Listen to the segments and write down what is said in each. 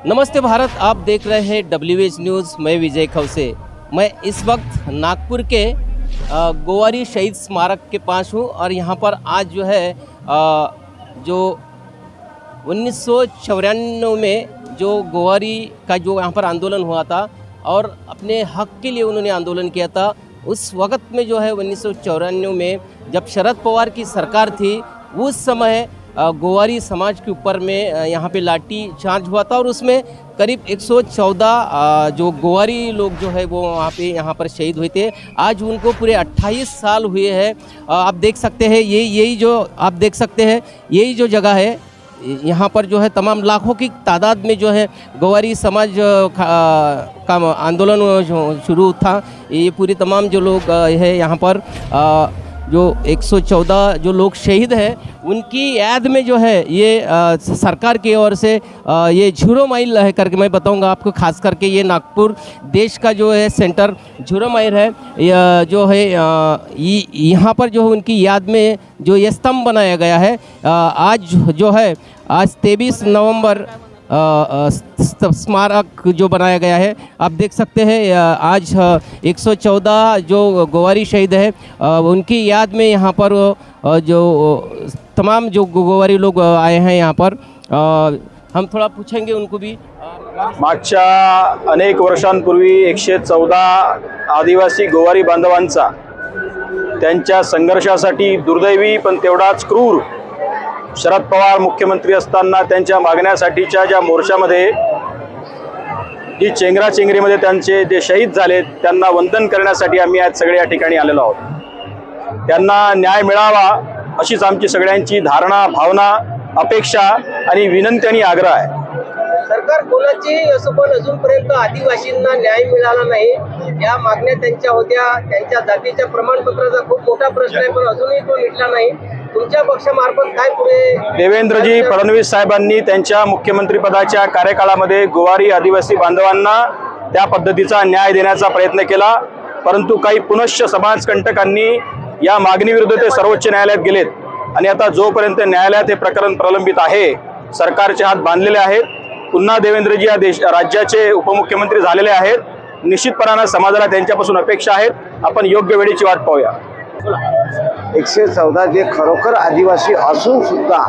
नमस्ते भारत, आप देख रहे हैं WH न्यूज़। मैं विजय खवसे। मैं इस वक्त नागपुर के गोवारी शहीद स्मारक के पास हूँ और यहाँ पर आज जो है जो 1994 में जो गोवारी का जो यहाँ पर आंदोलन हुआ था और अपने हक के लिए उन्होंने आंदोलन किया था, उस वक्त में जो है 1994 में जब शरद पवार की सरकार थी, उस समय गोवारी समाज के ऊपर में यहाँ पे लाठी चार्ज हुआ था और उसमें करीब 114 जो गोवारी लोग जो है वो वहाँ पे यहाँ पर शहीद हुए थे। आज उनको पूरे 28 साल हुए हैं। आप देख सकते हैं यही जो आप देख सकते हैं यही जो जगह है, यहाँ पर जो है तमाम लाखों की तादाद में जो है गोवारी समाज का आंदोलन शुरू था। ये पूरी तमाम जो लोग है यहाँ पर जो 114 जो लोग शहीद हैं उनकी याद में जो है ये सरकार की ओर से ये 0 माइल है करके मैं बताऊंगा आपको। खास करके ये नागपुर देश का जो है सेंटर 0 माइल है, जो है यहाँ पर जो है उनकी याद में जो ये स्तंभ बनाया गया है। आज जो है आज 23 नवंबर स्मारक जो बनाया गया है, आप देख सकते हैं आज 114 जो गोवारी शहीद है उनकी याद में यहाँ पर जो तमाम जो गोवारी लोग आए हैं यहाँ पर, हम थोड़ा पूछेंगे उनको भी। मागच्या अनेक वर्षांपूर्वी 114 आदिवासी गोवारी बांधवांचा त्यांच्या संघर्षासाठी दुर्दैवी पण तेवढाच क्रूर शरद पवार मुख्यमंत्री असताना त्यांच्या मागण्यासाठीच्या ज्या मोर्चामध्ये जी चेंगराचेंगरीमध्ये त्यांचे जे शहीद झाले त्यांना वंदन करण्यासाठी आम्ही आज सगळे या ठिकाणी आलेलो आहोत। त्यांना न्याय मिळावा अशीच आमची सगळ्यांची धारणा, भावना, अपेक्षा आणि विनंती आणि आग्रह आहे। सरकार कोणाची असो पण अजूनपर्यंत आदिवासींना न्याय मिळाला नाही। या मागण्या त्यांच्या होत्या, त्यांच्या जातीच्या प्रमाणपत्राचा खूप मोठा प्रश्न आहे, पण अजूनही तो मिटला नाही। तुमच्या पक्षामार्फत काय पुढे? देवेंद्रजी फडणवीस साहेबांनी त्यांच्या मुख्यमंत्री पदाच्या कार्यकाळामध्ये गोवारी आदिवासी बांधवांना त्या पद्धतीचा न्याय देण्याचा प्रयत्न केला, परंतु काही पुनश्च समाजकंटकांनी या मागणीविरुद्ध ते सर्वोच्च न्यायालयात गेलेत आणि आता जोपर्यंत न्यायालयात हे प्रकरण प्रलंबित आहे, सरकारचे हात बांधलेले आहेत। पुन्हा देवेंद्रजी या राज्याचे उपमुख्यमंत्री झालेले आहेत। निश्चितपणाने समाजाला त्यांच्यापासून अपेक्षा आहेत, आपण योग्य वेळेची वाट पाहूया। 114 जे खरोखर आदिवासी असून सुद्धा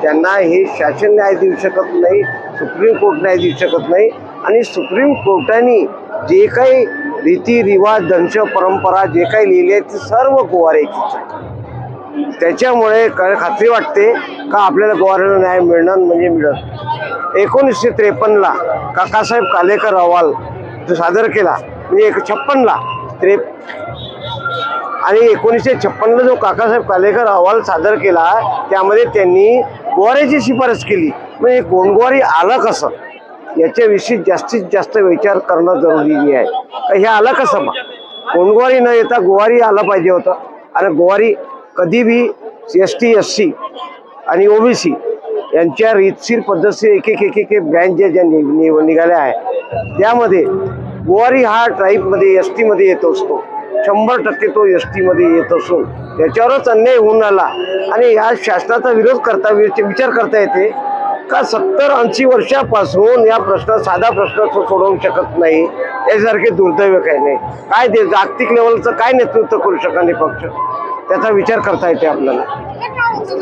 त्यांना हे शासन न्याय देऊ शकत नाही, सुप्रीम कोर्ट न्याय देऊ शकत नाही आणि सुप्रीम कोर्टाने जे काही रीतिरिवाज, दंश परंपरा जे काही लिहिले ते सर्व गोवाऱ्याचीच आहे। त्याच्यामुळे खात्री वाटते का आपल्याला गोवाऱ्याला न्याय मिळणार म्हणजे मिळत। 1953ला काकासाहेब कालेकर अहवाल जो सादर केला म्हणजे 56ला आणि 1956ला जो काकासाहेब कालेकर अहवाल सादर केला त्यामध्ये त्यांनी गोवाऱ्याची शिफारस केली। म्हणजे गोंडगोवारी आलं कसं याच्याविषयी जास्तीत जास्त विचार करणं जरुरी आहे। हे आलं कसं? गोंडगोवारी न येता गोवारी आलं पाहिजे होतं आणि गोवारी कधी भी ST SC आणि OBC यांच्या रीतशीर पद्धतशीर एक ब्रँच ज्या निघाल्या आहे त्यामध्ये गोवारी हा ट्राईबमध्ये ST मध्ये येत असतो। 100% तो ST मध्ये येत असून त्याच्यावरच अन्याय होऊन आला आणि या शासनाचा विरोध करता विचार करता येते का 70-80 वर्षापासून या साधा प्रश्न सोडवू शकत नाही। यासारखे दुर्दैव काही नाही। काय ते जागतिक लेवलचं काय नेतृत्व करू शकणार नाही पक्ष, त्याचा विचार करता येते आपल्याला।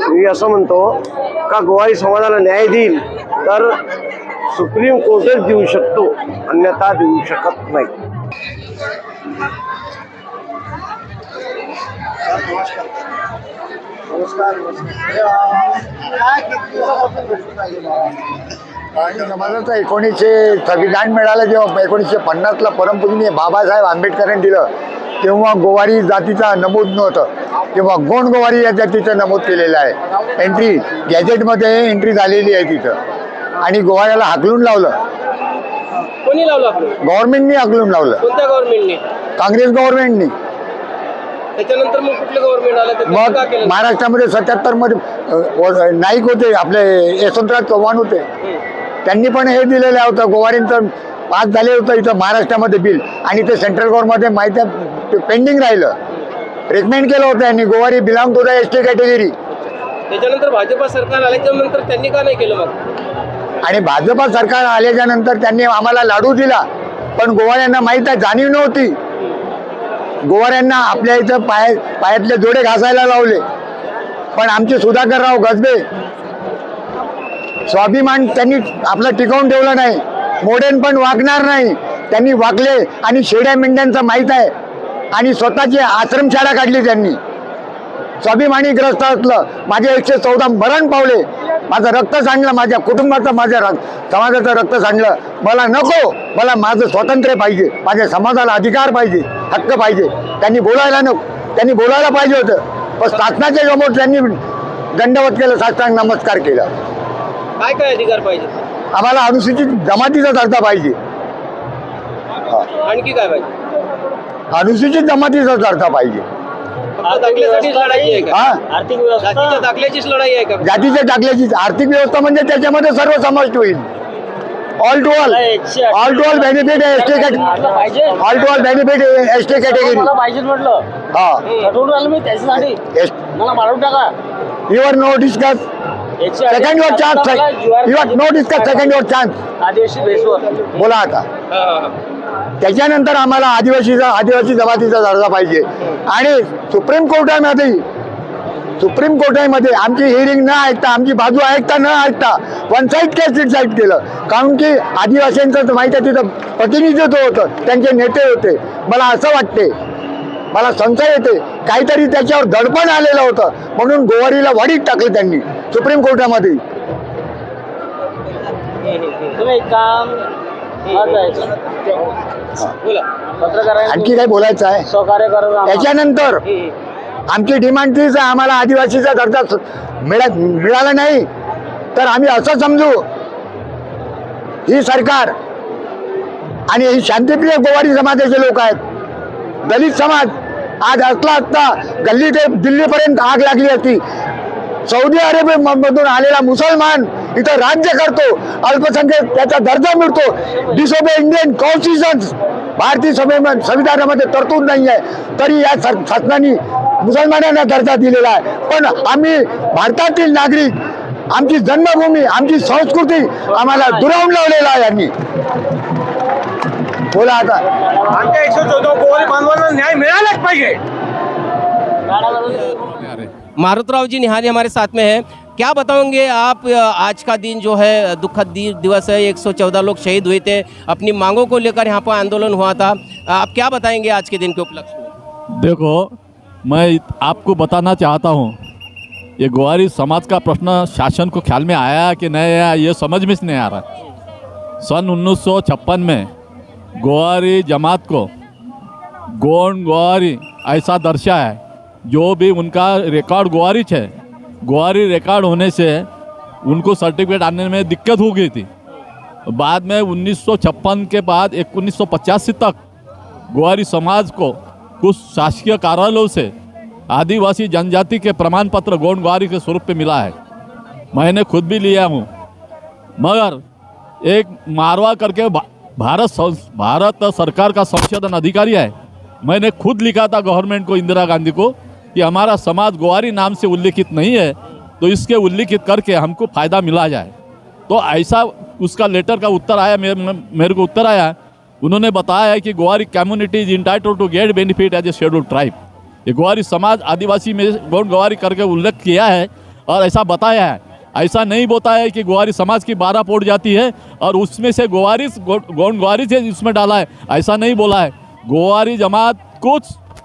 मी असं म्हणतो का गोवारी समाजाला न्याय देईल तर सुप्रीम कोर्टच देऊ शकतो, अन्यथा देऊ शकत नाही। समाजाचं 1900 संविधान मिळालं जेव्हा 1950ला परमपूजनीय बाबासाहेब आंबेडकरांनी दिलं तेव्हा गोवारी जातीचा नमूद नव्हतं, तेव्हा गोंड गोवारी या जातीचं नमूद केलेलं आहे। एंट्री गॅजेटमध्ये एंट्री झालेली आहे तिथं आणि गोवाऱ्याला हाकलून लावलं। कोणी लावलं? गव्हर्नमेंटनी हाकलून लावलं। कोणत्या गव्हर्नमेंटने? काँग्रेस गव्हर्नमेंटनी। त्याच्यानंतर मग कुठलं गव्हर्नमेंट आलं? मग महाराष्ट्रामध्ये 77 मध्ये नाईक होते, आपले यशवंतराव चव्हाण होते, त्यांनी पण हे दिलेलं होतं। गोवारींचं पास झाले होतं इथं महाराष्ट्रामध्ये बिल आणि ते सेंट्रल गव्हर्नमेंटमध्ये माहिती पेंडिंग राहिलं। रेकमेंड केलं होतं यांनी Gowari belong to the ST category. त्याच्यानंतर भाजपा सरकार आल्याच्या नंतर त्यांनी का नाही केलं मग? आणि भाजपा सरकार आल्याच्या नंतर त्यांनी आम्हाला लाडू दिला, पण गोवाऱ्यांना माहीत आहे, जाणीव नव्हती. गोवाऱ्यांना आपल्या इथं पायातले जोडे घासायला लावले. पण आमचे सुधाकरराव गजबे स्वाभिमान त्यांनी आपलं टिकवून ठेवलं नाही. मोडेन पण वागणार नाही, त्यांनी वागले. आणि शेड्या मेंढ्यांचं माहीत आहे, आणि स्वतःची आश्रमशाळा काढली त्यांनी. स्वाभिमानी ग्रस्त असलं. माझे 114 मरण पावले, माझं रक्त सांडलं, माझ्या कुटुंबाचं, माझ्या समाजाचं रक्त सांडलं. मला नको, मला माझं स्वातंत्र्य पाहिजे, माझ्या समाजाला अधिकार पाहिजे, हक्क पाहिजे. त्यांनी बोलायला नको, त्यांनी बोलायला पाहिजे होतं, पण शासनाच्या समोर त्यांनी दंडवत केलं, साष्टांग नमस्कार केला. काय काय अधिकार पाहिजे? आम्हाला अनुसूचित जमातीचा दर्जा पाहिजे. आणखी काय पाहिजे? अनुसूचित जमातीचा दर्जा पाहिजे. दाखल्यासाठीच लढाई आहे का? हा, आर्थिक जातीच्या दाखल्याचीच लढाई आहे का? जातीच्या टाकल्याची आर्थिक व्यवस्था म्हणजे त्याच्यामध्ये सर्व समाविष्ट होईल. All to all benefit ST, all to all benefit ST category. पाहिजे म्हटलं, हा, ठरवून आलो मी त्याच्यासाठी. मला मारून टाका. Your no discuss second your chance, your no discuss second your chance. आदिवासी बेसवर बोला आता. त्याच्यानंतर आम्हाला आदिवासी जमातीचा दर्जा पाहिजे. आणि सुप्रीम कोर्टामध्ये आमची हिअरिंग न ऐकता, आमची बाजू ऐकता न ऐकता वन साईड केस डिसाईड केलं. कारण की आदिवासींचं माहिती आहे, तिथं प्रतिनिधित्व होतं, त्यांचे नेते होते. मला असं वाटते, मला संशय येते, काहीतरी त्याच्यावर दडपण आलेलं होतं, म्हणून गोवारीला वाडीत टाकलं त्यांनी सुप्रीम कोर्टामध्ये. तुम्ही एक काम पत्रकार आणखी काही बोलायचं आहे? सहकार्य करा. त्याच्यानंतर आमची डिमांड तीच आहे, आम्हाला आदिवासीचा दर्जा मिळाला नाही तर आम्ही असं समजू, ही सरकार आणि ही शांतिप्रिय गोवारी समाजाचे लोक आहेत. दलित समाज आज असला असता गल्ली ते दिल्लीपर्यंत आग लागली असती. सौदी अरेबियामधून आलेला मुसलमान इथं राज्य करतो, अल्पसंख्याक त्याचा दर्जा मिळतो. डिसोबे इंडियन कॉन्स्टिट्यूशन, भारतीय संविधानामध्ये तरतूद नाही आहे, तरी या शासनाने मुसलमानांना दर्जा दिलेला आहे. पण आम्ही भारतातील नागरिक, आमची जन्मभूमी, आमची संस्कृती आम्हाला दुरावून लावलेला आहे यांनी. बोला आता. आमच्या 114 गोवारी बांधवांना न्याय मिळालाच पाहिजे. मारुतराव जी निहारी हमारे साथ में हैं। क्या बताओगे आप, आज का दिन जो है दुखद दिवस है, 114 लोग शहीद हुए थे, अपनी मांगों को लेकर यहाँ पर आंदोलन हुआ था, आप क्या बताएंगे आज के दिन के उपलक्ष्य में? देखो, मैं आपको बताना चाहता हूँ, ये गोवारी समाज का प्रश्न शासन को ख्याल में आया कि नहीं आया, ये समझ में नहीं आ रहा। सन 1956 में गोवारी जमात को गोंड गोवारी ऐसा दर्शा है, जो भी उनका रिकॉर्ड गोवारी है, गोवारी रिकॉर्ड होने से उनको सर्टिफिकेट आने में दिक्कत हो गई थी। बाद में 1956 के बाद 1985 तक गोवारी समाज को कुछ शासकीय कार्यालयों से आदिवासी जनजाति के प्रमाण पत्र गोंड गोवारी के स्वरूप पे मिला है। मैंने खुद भी लिया हूँ, मगर एक मारवा करके भारत सरकार का संशोधन अधिकारी है, मैंने खुद लिखा था गवर्नमेंट को, इंदिरा गांधी को, कि हमारा समाज गोवारी नाम से उल्लिखित नहीं है, तो इसके उल्लिखित करके हमको फ़ायदा मिला जाए। तो ऐसा उसका लेटर का उत्तर आया, मेरे को उत्तर आया, उन्होंने बताया कि Gowari community is entitled to get benefit as a scheduled tribe. ये गोवारी समाज आदिवासी में गोंड गोवारी करके उल्लेख किया है और ऐसा बताया है। ऐसा नहीं बताया कि गोवारी समाज की 12 पोट जाती है और उसमें से गोंड गोवारी से इसमें डाला है, ऐसा नहीं बोला है। गोवारी जमात कुछ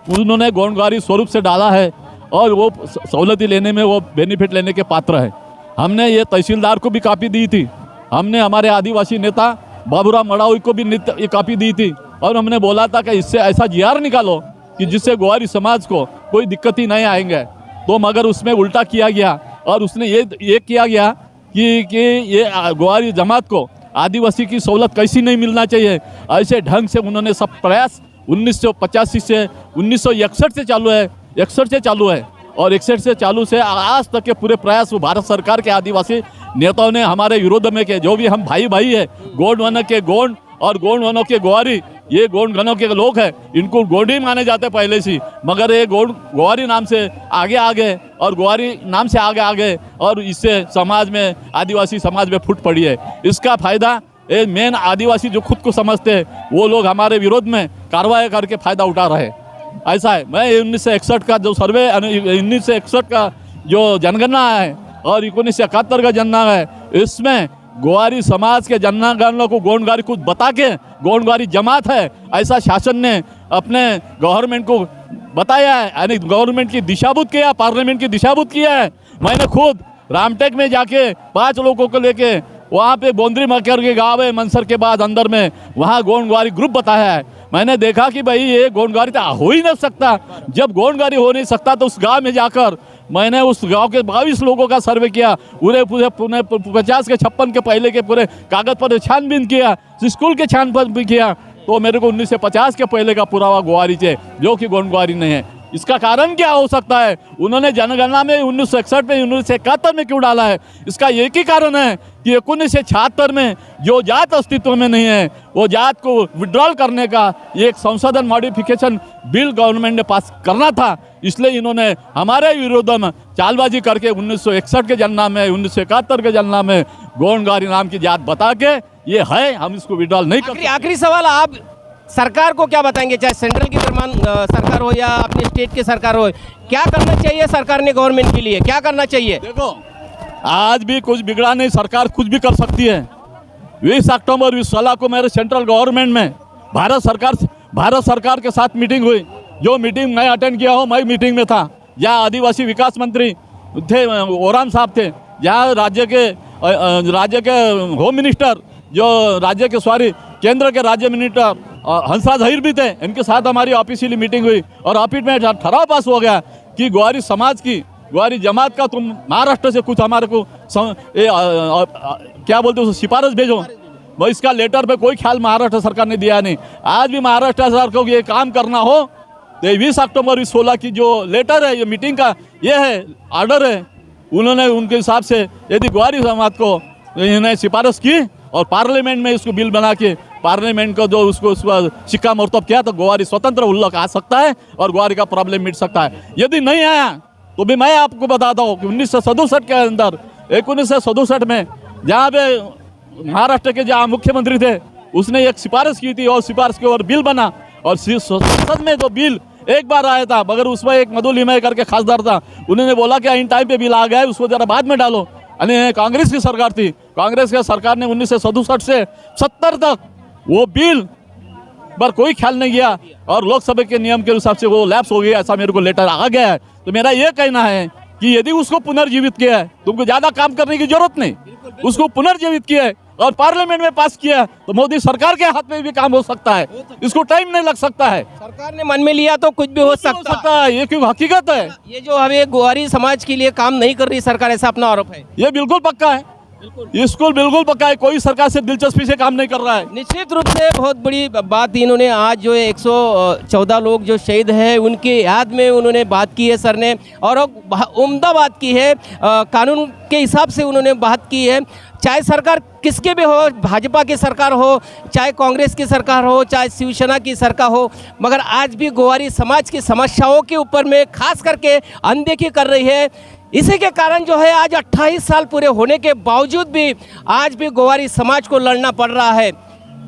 उन्होंने गोंड गोवारी स्वरूप से डाला है और वो सहूलती लेने में, वो बेनिफिट लेने के पात्र है। हमने ये तहसीलदार को भी कॉपी दी थी, हमने हमारे आदिवासी नेता बाबूराव मड़ावी को भी ये कॉपी दी थी, और हमने बोला था कि इससे ऐसा जीआर निकालो कि जिससे गोवारी समाज को कोई दिक्कत ही नहीं आएंगे। तो मगर उसमें उल्टा किया गया और उसने ये किया गया कि ये गोवारी जमात को आदिवासी की सहूलत कैसी नहीं मिलना चाहिए, ऐसे ढंग से उन्होंने सब प्रयास 1985 से 1961 से चालू है, 61 से चालू है, और 61 से चालू से आज तक के पूरे प्रयास वो भारत सरकार के आदिवासी नेताओं ने हमारे विरोध में किए। जो भी हम भाई है, गोंड वन के गोंड और गोंड वनों के गोवारी ये गोंड गनों के लोग हैं, इनको गोंडी माने जाते पहले से, मगर ये गोंड ग्वारी नाम से आगे आ गए और ग्वारी नाम से आगे आ गए और इससे समाज में, आदिवासी समाज में फूट पड़ी है। इसका फायदा ये मेन आदिवासी जो खुद को समझते हैं वो लोग हमारे विरोध में कार्रवाई करके फायदा उठा रहे हैं। ऐसा है। मैं 1961 का जो सर्वे, 1961 का जो जनगणना है और 1971 का जनगणना है, इसमें ग्वारी समाज के जनगणना को गोंडगारी कुछ बता के गोंडगारी जमात है ऐसा शासन ने अपने गवर्नमेंट को बताया है, यानी गवर्नमेंट की दिशाभूत किया, पार्लियामेंट की दिशाभूत किया है। मैंने खुद रामटेक में जाके 5 लोगों को लेके वहाँ पे बोंदरी मकर के गाँव है मनसर के बाद अंदर में, वहाँ गोंडगारी ग्रुप बताया है। मैंने देखा कि भाई ये गोंडगारी तो हो ही नहीं सकता। जब गोंडगारी हो नहीं सकता तो उस गांव में जाकर मैंने उस गांव के 22 लोगों का सर्वे किया, पूरे 50 के 56 के पहले के पूरे कागज पर छानबीन किया, स्कूल के छानबीन भी किया, तो मेरे को 1950 के पहले का पुरावा ग्वारी चाहिए जो कि गोंडगारी नहीं है। इसका कारण क्या हो सकता है? उन्होंने जनगणना में 1961 में 1971 में क्यों डाला है? इसका एक ही कारण है कि 1976 में जो जात अस्तित्व में नहीं है वो जात को विड्रॉल करने का एक संशोधन मॉडिफिकेशन बिल गवर्नमेंट ने पास करना था, इसलिए इन्होंने हमारे विरोध में चालबाजी करके 1961 के जनगणना में, 1971 के जनगणना में गोंडगारी नाम की जात बता के ये है, हम इसको विड्रॉल नहीं कर। आखिरी सवाल, आप सरकार को क्या बताएंगे, चाहे सेंट्रल की सरकार हो या अपने स्टेट की सरकार हो, क्या करना चाहिए सरकार ने गवर्नमेंट के लिए, क्या करना चाहिए? देखो, आज भी कुछ बिगड़ा नहीं, सरकार कुछ भी कर सकती है। 20 अक्टूबर 2016 को मेरे सेंट्रल गवर्नमेंट में भारत सरकार के साथ मीटिंग हुई। जो मीटिंग मैं अटेंड किया हूँ, मैं मीटिंग में था, जहाँ आदिवासी विकास मंत्री थे, ओराम साहब थे, जहाँ राज्य के होम मिनिस्टर, जो राज्य के केंद्र के राज्य मिनिस्टर हंसराज अहीर भी थे, इनके साथ हमारी ऑफिशियली मीटिंग हुई और ऑफिस में ठराव पास हो गया कि ग्वारी समाज की, ग्वारी जमात का तुम महाराष्ट्र से कुछ हमारे को क्या बोलते हो सिफारिश भेजो। वो इसका लेटर पे कोई ख्याल महाराष्ट्र सरकार ने दिया नहीं। आज भी महाराष्ट्र सरकार को ये काम करना हो तो 20 अक्टूबर 2016 की जो लेटर है, ये मीटिंग का ये है ऑर्डर है, उन्होंने उनके हिसाब से यदि ग्वारी समाज को इन्हें सिफारिश की और पार्लियामेंट में इसको बिल बना के पार्लियामेंट को जो उसको शिक्का मोर्तब किया तो ग्वारी स्वतंत्र उल्लख आ सकता है और ग्वारी का प्रॉब्लम मिट सकता है। यदि नहीं आया तो भी मैं आपको बताता हूँ कि 1967 के अंदर 1967 में जहाँ पे महाराष्ट्र के जहाँ मुख्यमंत्री थे उसने एक सिफारिश की थी और सिफारिश के ऊपर बिल बना और संसद में जो बिल एक बार आया था, मगर उसमें एक मधु लिमय करके खासदार था, उन्होंने बोला कि इन टाइम पे बिल आ गया है, उसको जरा बाद में डालो। यानी कांग्रेस की सरकार थी, कांग्रेस की सरकार ने 1967 से 70 तक वो बिल पर कोई ख्याल नहीं किया और लोकसभा के नियम के हिसाब से वो लैप्स हो गया, ऐसा मेरे को लेटर आ गया है। तो मेरा ये कहना है कि यदि उसको पुनर्जीवित किया है, तुमको ज़्यादा काम करने की जरूरत नहीं, उसको पुनर्जीवित किया है और पार्लियामेंट में पास किया तो मोदी सरकार के हाथ में भी काम हो सकता है, इसको टाइम नहीं लग सकता है। सरकार ने मन में लिया तो कुछ भी हो सकता है, ये क्यों हकीकत है। ये जो हमें ग्वारी समाज के लिए काम नहीं कर रही सरकार, ऐसा अपना आरोप है। ये बिल्कुल पक्का है, स्कूल बिल्कुल पक्का है, कोई सरकार से दिलचस्पी से काम नहीं कर रहा है। निश्चित रूप से बहुत बड़ी बात इन्होंने आज जो 114 लोग जो शहीद हैं उनकी याद में उन्होंने बात की है सर ने, और उम्दा बात की है, कानून के हिसाब से उन्होंने बात की है। चाहे सरकार किसके भी हो, भाजपा की सरकार हो, चाहे कांग्रेस की सरकार हो, चाहे शिवसेना की सरकार हो, मगर आज भी ग्वारी समाज की समस्याओं के ऊपर में खास करके अनदेखी कर रही है। इसी के कारण जो है आज 28 साल पूरे होने के बावजूद भी आज भी ग्वारी समाज को लड़ना पड़ रहा है।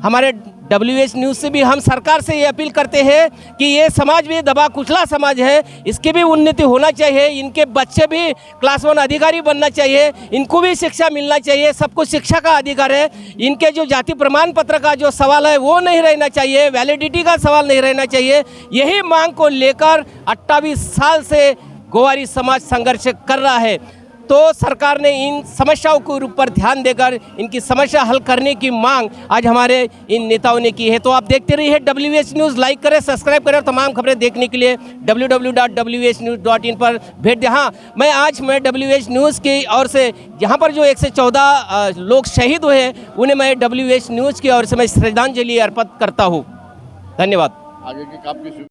हमारे WH न्यूज़ से भी हम सरकार से ये अपील करते हैं कि ये समाज भी दबा कुचला समाज है, इसकी भी उन्नति होना चाहिए, इनके बच्चे भी क्लास 1 अधिकारी बनना चाहिए, इनको भी शिक्षा मिलना चाहिए, सबको शिक्षा का अधिकार है। इनके जो जाति प्रमाण पत्र का जो सवाल है वो नहीं रहना चाहिए, वैलिडिटी का सवाल नहीं रहना चाहिए। यही मांग को लेकर 28 साल से ग्वारी समाज संघर्ष कर रहा है। तो सरकार ने इन समस्याओं के ऊपर ध्यान देकर इनकी समस्या हल करने की मांग आज हमारे इन नेताओं ने की है। तो आप देखते रहिए WH न्यूज़, लाइक करें, सब्सक्राइब करें और तमाम खबरें देखने के लिए www.whnews.in पर भेंट दें। हाँ, मैं WH न्यूज़ की ओर से यहाँ पर जो 114 लोग शहीद हुए हैं उन्हें मैं WH न्यूज़ की ओर से मैं श्रद्धांजलि अर्पित करता हूँ। धन्यवाद। आगे की काम की